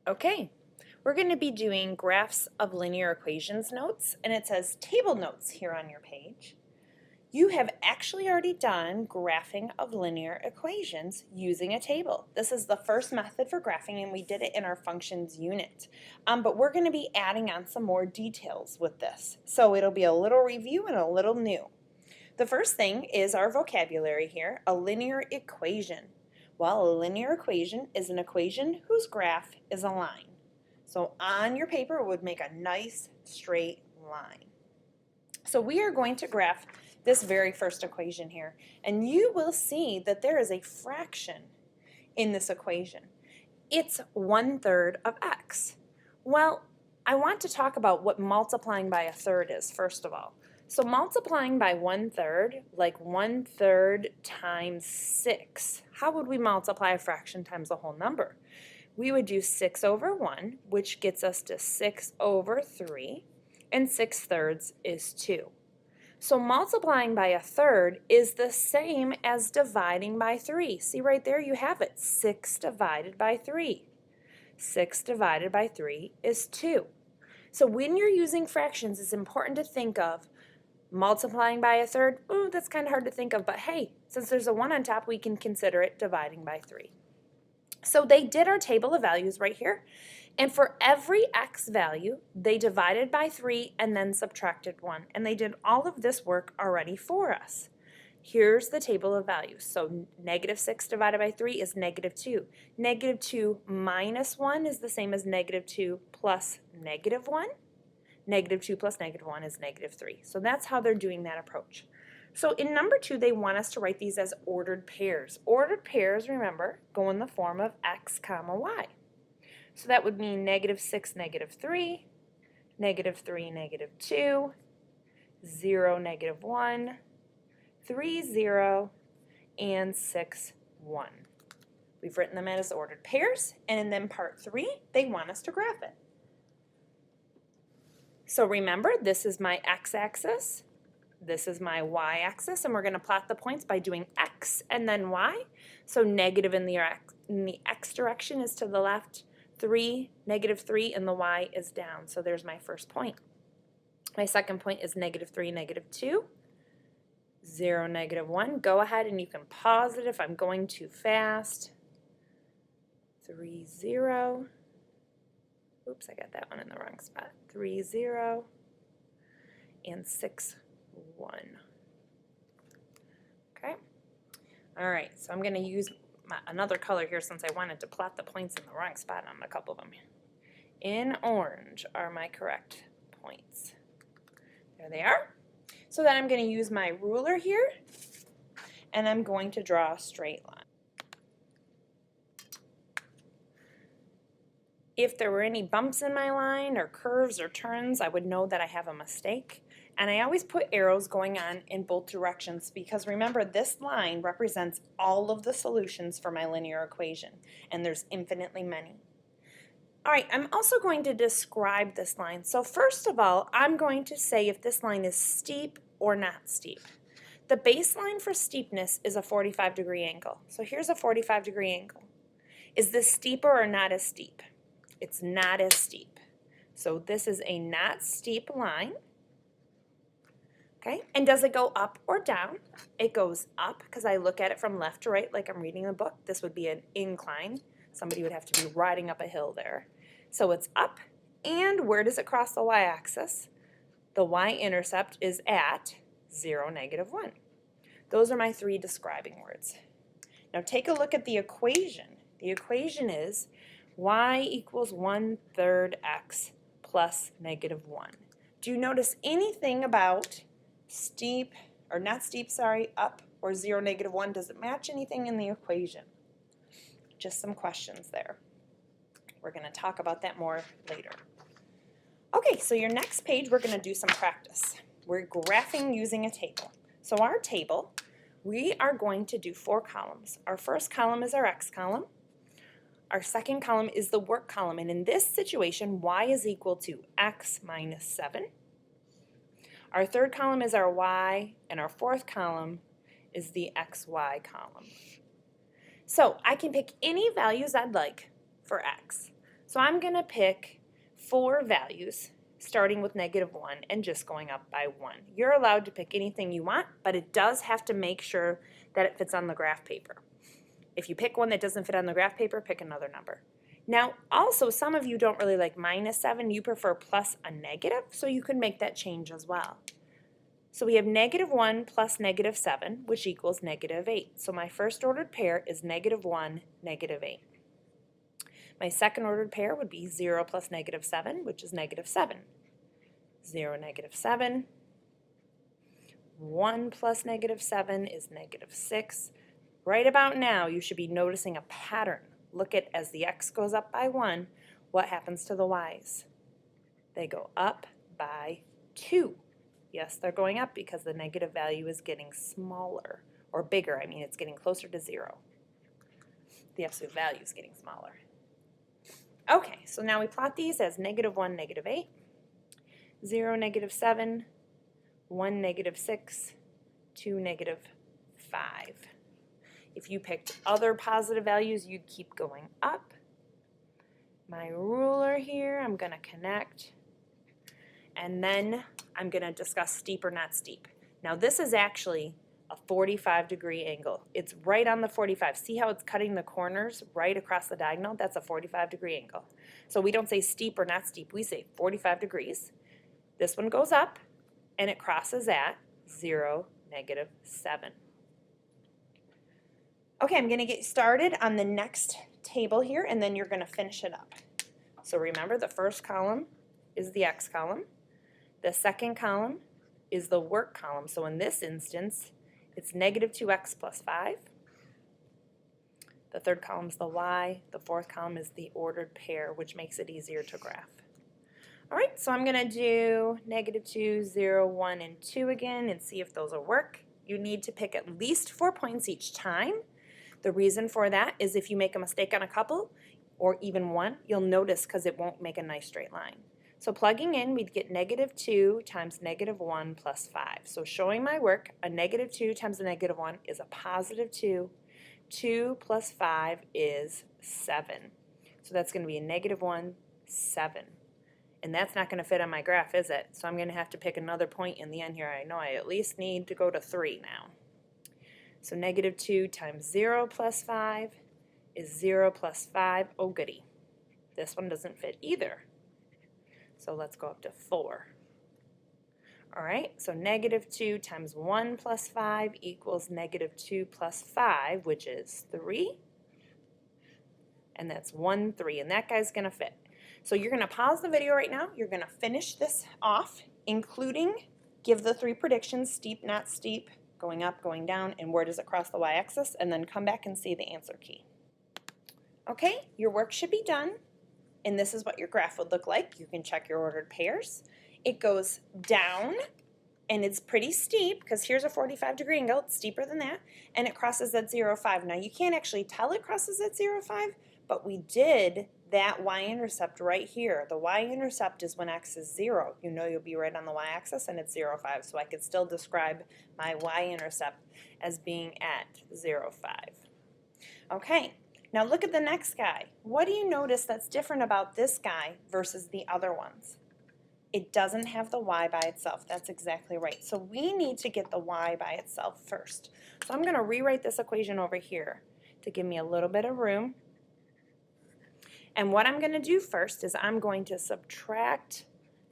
Okay, we're going to be doing graphs of linear equations notes, and it says table notes here on your page. You have actually already done graphing of linear equations using a table. This is the first method for graphing, and we did it in our functions unit. But we're going to be adding on some more details with this. So it'll be a little review and a little new. The first thing is our vocabulary here, a linear equation. Well, a linear equation is an equation whose graph is a line. So on your paper, it would make a nice straight line. So we are going to graph this very first equation here, and you will see that there is a fraction in this equation. It's 1/3 of x. Well, I want to talk about what multiplying by a third is, first of all. So multiplying by 1/3, like 1/3 times 6, how would we multiply a fraction times a whole number? We would do 6 over 1, which gets us to 6 over 3, and 6/3 is 2. So multiplying by a third is the same as dividing by 3. See right there, you have it, 6 divided by 3. 6 divided by 3 is 2. So when you're using fractions, it's important to think of multiplying by a third. Ooh, that's kind of hard to think of, but hey, since there's a 1 on top, we can consider it dividing by 3. So they did our table of values right here, and for every x value, they divided by 3 and then subtracted 1, and they did all of this work already for us. Here's the table of values. So -6 divided by 3 is -2. -2 minus 1 is the same as -2 plus -1. -2 plus -1 is -3. So that's how they're doing that approach. So in number 2, they want us to write these as ordered pairs. Ordered pairs, remember, go in the form of x comma y. So that would mean -6, -3, -3, -2, 0, -1, 3, 0, and 6, 1. We've written them as ordered pairs, and in then part 3, they want us to graph it. So remember, this is my x-axis, this is my y-axis, and we're going to plot the points by doing x and then y. So negative in the x direction is to the left, 3, -3, and the y is down. So there's my first point. My second point is -3, -2, 0, -1. Go ahead and you can pause it if I'm going too fast. 3, 0. Oops, I got that one in the wrong spot. 3, 0, and 6, 1. Okay. All right, so I'm going to use another color here since I wanted to plot the points in the wrong spot on a couple of them. In orange are my correct points. There they are. So then I'm going to use my ruler here, and I'm going to draw a straight line. If there were any bumps in my line or curves or turns, I would know that I have a mistake. And I always put arrows going on in both directions because remember, this line represents all of the solutions for my linear equation, and there's infinitely many. All right, I'm also going to describe this line. So first of all, I'm going to say if this line is steep or not steep. The baseline for steepness is a 45-degree angle. So here's a 45-degree angle. Is this steeper or not as steep? It's not as steep. So this is a not steep line. Okay, and does it go up or down? It goes up because I look at it from left to right like I'm reading a book. This would be an incline. Somebody would have to be riding up a hill there. So it's up, and where does it cross the y-axis? The y-intercept is at 0, -1. Those are my 3 describing words. Now take a look at the equation. The equation is y equals 1/3 x plus -1. Do you notice anything about steep, or not steep, sorry, up or 0, -1? Does it match anything in the equation? Just some questions there. We're going to talk about that more later. Okay, so your next page, we're going to do some practice. We're graphing using a table. So our table, we are going to do 4 columns. Our first column is our x column. Our second column is the work column, and in this situation, y is equal to x minus 7. Our third column is our y, and our fourth column is the xy column. So I can pick any values I'd like for x. So I'm going to pick 4 values, starting with -1 and just going up by 1. You're allowed to pick anything you want, but it does have to make sure that it fits on the graph paper. If you pick one that doesn't fit on the graph paper, pick another number. Now, also, some of you don't really like -7. You prefer plus a negative, so you can make that change as well. So we have -1 plus -7, which equals -8. So my first ordered pair is -1, -8. My second ordered pair would be 0 plus -7, which is -7. 0, -7. 1 plus -7 is -6. Right about now, you should be noticing a pattern. Look at as the x goes up by 1, what happens to the y's? They go up by 2. Yes, they're going up because the negative value is getting smaller, or bigger. I mean, it's getting closer to 0. The absolute value is getting smaller. Okay, so now we plot these as -1, -8, 0, -7, 1, -6, 2, -5. If you picked other positive values, you'd keep going up. My ruler here, I'm going to connect. And then I'm going to discuss steep or not steep. Now this is actually a 45-degree angle. It's right on the 45. See how it's cutting the corners right across the diagonal? That's a 45-degree angle. So we don't say steep or not steep. We say 45 degrees. This one goes up, and it crosses at 0, -7. Okay, I'm going to get started on the next table here, and then you're going to finish it up. So remember, the first column is the x column. The second column is the work column. So in this instance, it's -2x plus 5. The third column is the y. The fourth column is the ordered pair, which makes it easier to graph. All right, so I'm going to do -2, 0, 1, and 2 again and see if those will work. You need to pick at least 4 points each time. The reason for that is if you make a mistake on a couple, or even one, you'll notice because it won't make a nice straight line. So plugging in, we'd get -2 times -1 plus 5. So showing my work, a -2 times a -1 is a +2. 2 plus 5 is 7. So that's going to be a -1, 7. And that's not going to fit on my graph, is it? So I'm going to have to pick another point in the end here. I know I at least need to go to 3 now. So -2 times 0 plus 5 is 0 plus 5. Oh, goody. This one doesn't fit either. So let's go up to 4. All right, so -2 times 1 plus 5 equals -2 plus 5, which is 3. And that's 1, 3. And that guy's going to fit. So you're going to pause the video right now. You're going to finish this off, including give the 3 predictions, steep, not steep, going up, going down, and where does it cross the y-axis, and then come back and see the answer key. Okay, your work should be done, and this is what your graph would look like. You can check your ordered pairs. It goes down, and it's pretty steep, because here's a 45-degree angle. It's steeper than that, and it crosses at 0, 5. Now, you can't actually tell it crosses at 0, 5, but we did that y-intercept right here. The y-intercept is when x is 0. You know you'll be right on the y-axis, and it's 0, 5. So I could still describe my y-intercept as being at 0, 5. Okay, now look at the next guy. What do you notice that's different about this guy versus the other ones? It doesn't have the y by itself. That's exactly right. So we need to get the y by itself first. So I'm going to rewrite this equation over here to give me a little bit of room. And what I'm going to do first is I'm going to subtract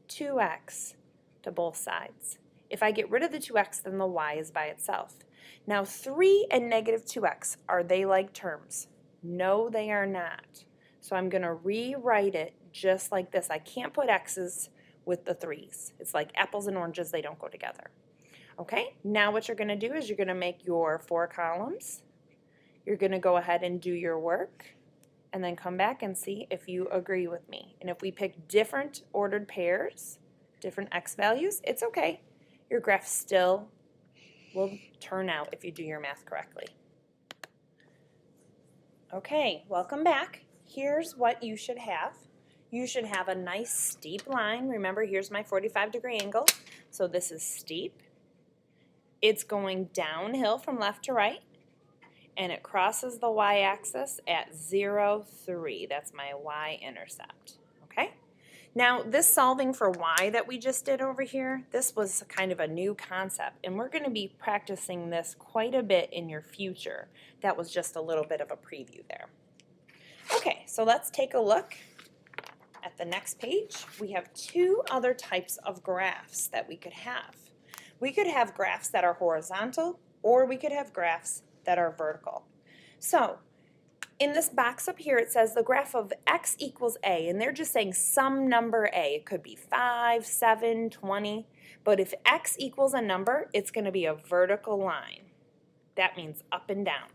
2x to both sides. If I get rid of the 2x, then the y is by itself. Now 3 and -2x, are they like terms? No, they are not. So I'm going to rewrite it just like this. I can't put x's with the 3's. It's like apples and oranges, they don't go together. Okay, now what you're going to do is you're going to make your 4 columns. You're going to go ahead and do your work, and then come back and see if you agree with me. And if we pick different ordered pairs, different x values, it's okay. Your graph still will turn out if you do your math correctly. Okay, welcome back. Here's what you should have. You should have a nice steep line. Remember, here's my 45-degree angle. So this is steep. It's going downhill from left to right. and it crosses the y-axis at 0, 3. That's my y-intercept, okay? Now, this solving for y that we just did over here, this was kind of a new concept, and we're going to be practicing this quite a bit in your future. That was just a little bit of a preview there. Okay, so let's take a look at the next page. We have two other types of graphs that we could have. We could have graphs that are horizontal, or we could have graphs that are vertical. So, in this box up here, it says the graph of x equals a, and they're just saying some number a. It could be 5, 7, 20, but if x equals a number, it's going to be a vertical line. That means up and down.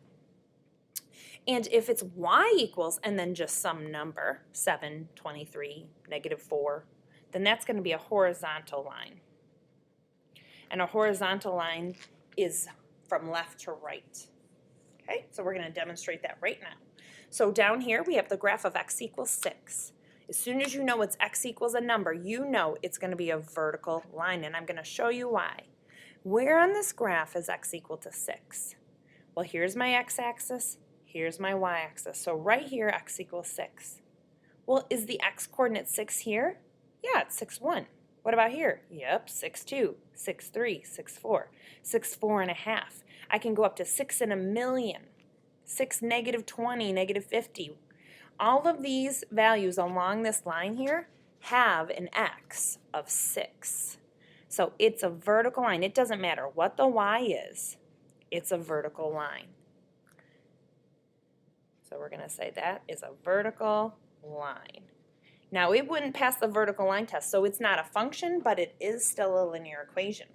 And if it's y equals and then just some number, 7, 23, -4, then that's going to be a horizontal line. And a horizontal line is from left to right. Okay, so we're going to demonstrate that right now. So down here we have the graph of x equals 6. As soon as you know it's x equals a number, you know it's going to be a vertical line, and I'm going to show you why. Where on this graph is x equal to 6? Well, here's my x-axis, here's my y-axis. So right here, x equals 6. Well, is the x-coordinate 6 here? Yeah, it's 6, 1. What about here? Yep, 6, 2, 6, 3, 6, 4, 6, 4 and a half. I can go up to 6 in a million, 6, -20, -50. All of these values along this line here have an x of 6. So it's a vertical line. It doesn't matter what the y is. It's a vertical line. So we're going to say that is a vertical line. Now, it wouldn't pass the vertical line test, so it's not a function, but it is still a linear equation.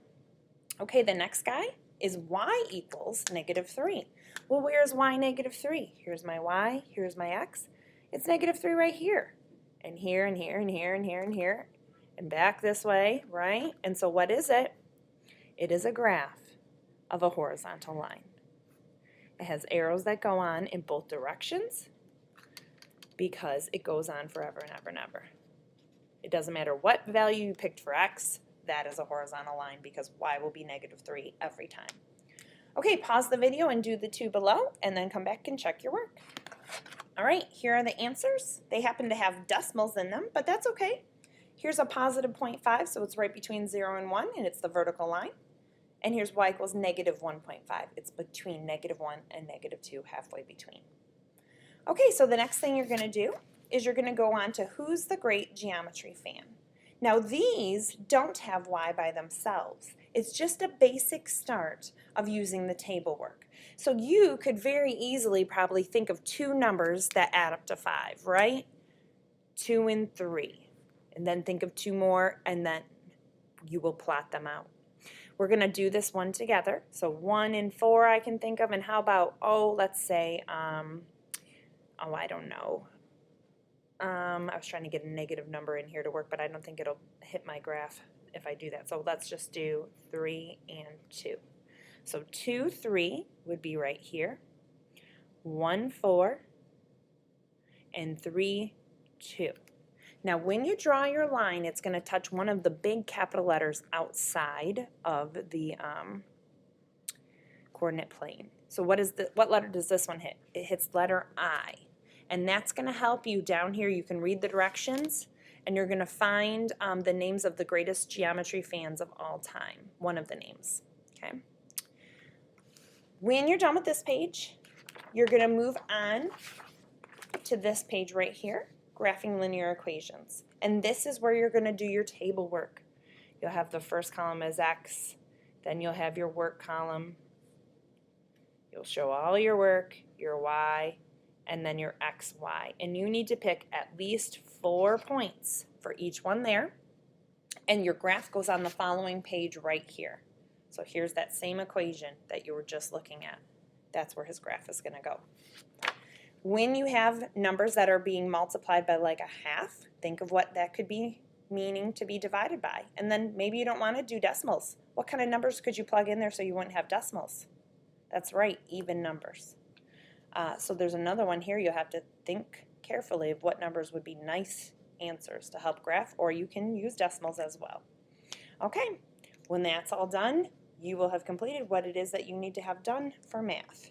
Okay, the next guy is y equals -3. Well, where's y -3? Here's my y, here's my x. It's -3 right here, and here, and here, and here, and here, and here, and back this way, right? And so what is it? It is a graph of a horizontal line. It has arrows that go on in both directions because it goes on forever and ever and ever. It doesn't matter what value you picked for x, that is a horizontal line because y will be -3 every time. Okay, pause the video and do the two below, and then come back and check your work. All right, here are the answers. They happen to have decimals in them, but that's okay. Here's a positive 0.5, so it's right between 0 and 1, and it's the vertical line. And here's y equals -1.5. It's between -1 and -2, halfway between. Okay, so the next thing you're going to do is you're going to go on to who's the great geometry fan. Now these don't have y by themselves. It's just a basic start of using the table work. So you could very easily probably think of two numbers that add up to 5, right? 2 and 3. And then think of two more, and then you will plot them out. We're going to do this one together. So 1 and 4 I can think of, and how about, let's say, I don't know. I was trying to get a negative number in here to work, but I don't think it'll hit my graph if I do that. So let's just do 3 and 2. So 2, 3 would be right here. 1, 4, and 3, 2. Now when you draw your line, it's going to touch one of the big capital letters outside of the coordinate plane. So what letter does this one hit? It hits letter I. And that's going to help you down here. You can read the directions, and you're going to find the names of the greatest geometry fans of all time, one of the names. Okay. When you're done with this page, you're going to move on to this page right here, graphing linear equations. And this is where you're going to do your table work. You'll have the first column as x, then you'll have your work column. You'll show all your work, your y, and then your x, y. And you need to pick at least 4 points for each one there. And your graph goes on the following page right here. So here's that same equation that you were just looking at. That's where his graph is going to go. When you have numbers that are being multiplied by like a half, think of what that could be meaning to be divided by. And then maybe you don't want to do decimals. What kind of numbers could you plug in there so you wouldn't have decimals? That's right, even numbers. So there's another one here. You'll have to think carefully of what numbers would be nice answers to help graph, or you can use decimals as well. Okay, when that's all done, you will have completed what it is that you need to have done for math.